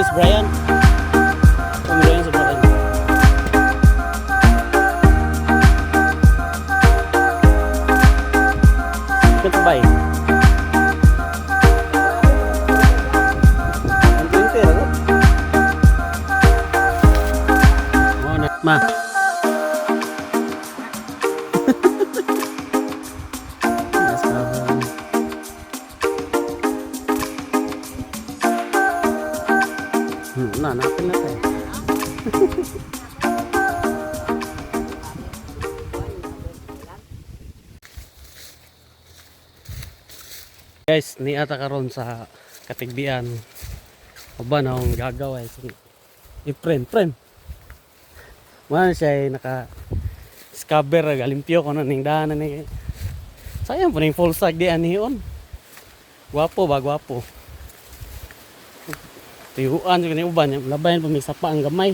si Brian. Brian si Brian. Ito ba eh? Ang 20 ako. Ma. Natin na tayo. Guys, niata karon sa Catigbian. Uban akong gagawa i-print. Wala siya naka scabber galimpyo ko na ning daanan ni. Sayang po ning full sag di anihon. Gwapo ba gwapo. Tiyuan sa kanyang uban, labayan pa may sapa ang gamay.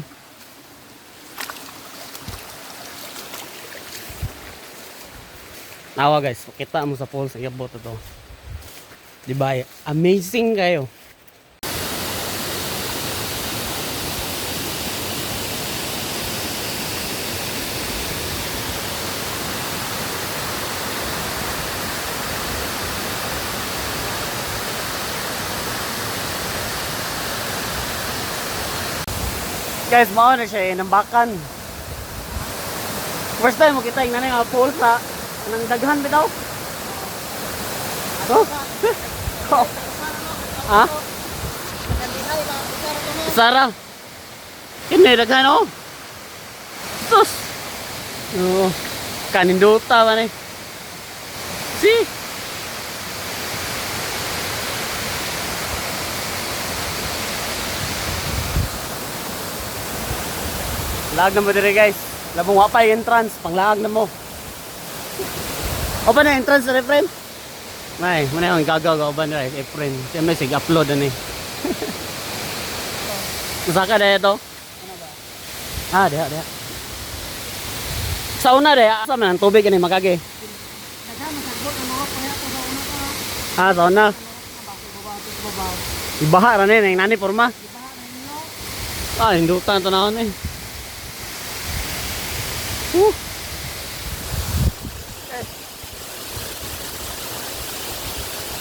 Nawa guys, kita mo sa falls sa iabot ito. Diba? Amazing kayo. Guys, mao na siya nambakan. First time mo kita yung nanay nga pool sa nang daghan bitaw. Oh. Ha? Sara. Kini daghan oh. Sus. Oh. Ninduta ba ni? Si. Laag na mo dire guys. Labong wapay entrance, panglaag na mo. O ba na entrance na friend? May, muna yung gagaw ba na friend. Siya may sig-upload na eh. Masaka na ito? Ah, diha. Sa una diha, asa man ang tubig ni magagi? Ah, sa una. Ibaha ra ni nani porma. Ah, hindutan to na eh.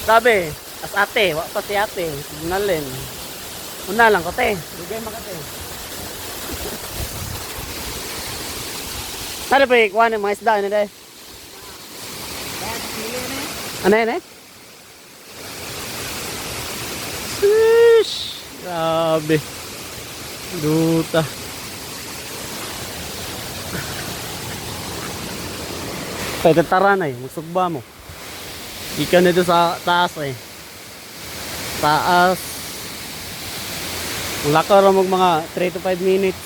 Sabi, as ate, wak pa si ate, signalin. Una lang ko te, bigay makate. Ano ba ikuha ng mga isda na dahil? Ano yun eh? Sheesh! Grabe. Duta. Kaya tatara na eh, magsugba mo. Ikan na doon sa taas eh. Taas. Lakaw ra mga 3 to 5 minutes.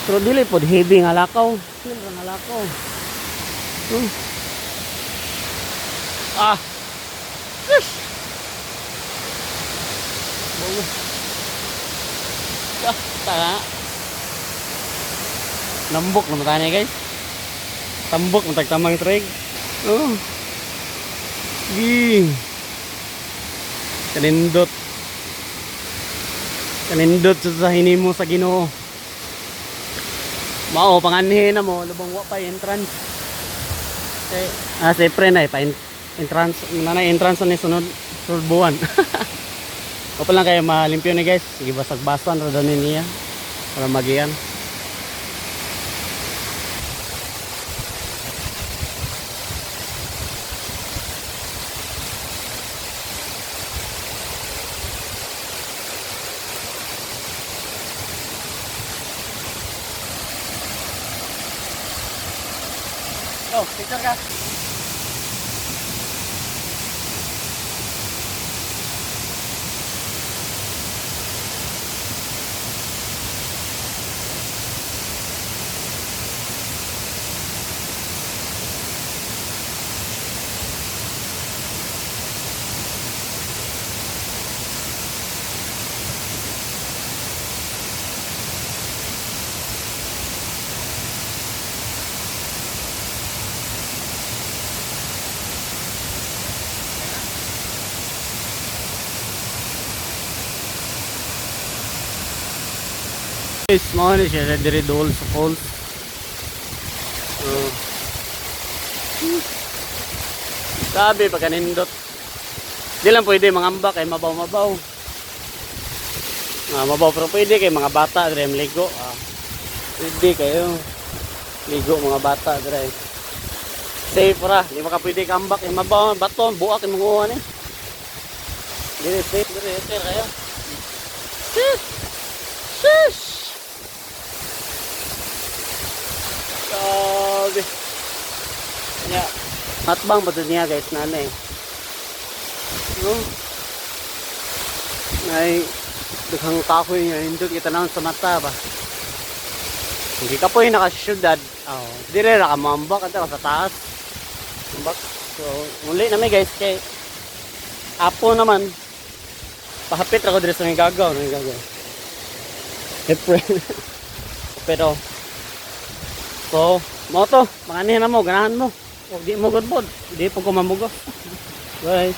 Pero dili pod heavy nga lakaw. Chill ra nga lakaw. Ah. Yes. Tara. Lambok naman tayo guys. Tambok matagtamang treg. Oh. Gi. Kanindot sa hinimo sa Ginoo. Mao panganhin na mo lubong wa pa entrance. Siyempre na pa entrance entrance ni sunod buwan. O pa lang kayo malimpyo ni guys. Sige basag-basan ra daw niya para magian. Oh, picture ka. Mo ni siya diri dol sa falls. Sabi pagka nindot. Di lang pwede mangambak kay mabaw-mabaw. Mabaw pero pwede kay mga bata dire maligo. Pwede kayo. Ligo mga bata dire. Safe ra, di maka pwede kambak kay mabaw baton buak kay manguha ni. Dire safe dire kayo. Sis. Sabi. Yeah. Matbang ba niya guys nanay? No. Nay dukhang kahoy niya indot kita naon sa mata ba. Hindi ka po yung nakasyudad. Dire ra ka mambak at sa taas. Mambak. So, muli na may guys kay apo naman pahapit ra ko dire sa may gagaw, April. Pero so, mo to, manganihan na mo, ganahan mo. O di mo good bod, di po ko mamugos. Guys.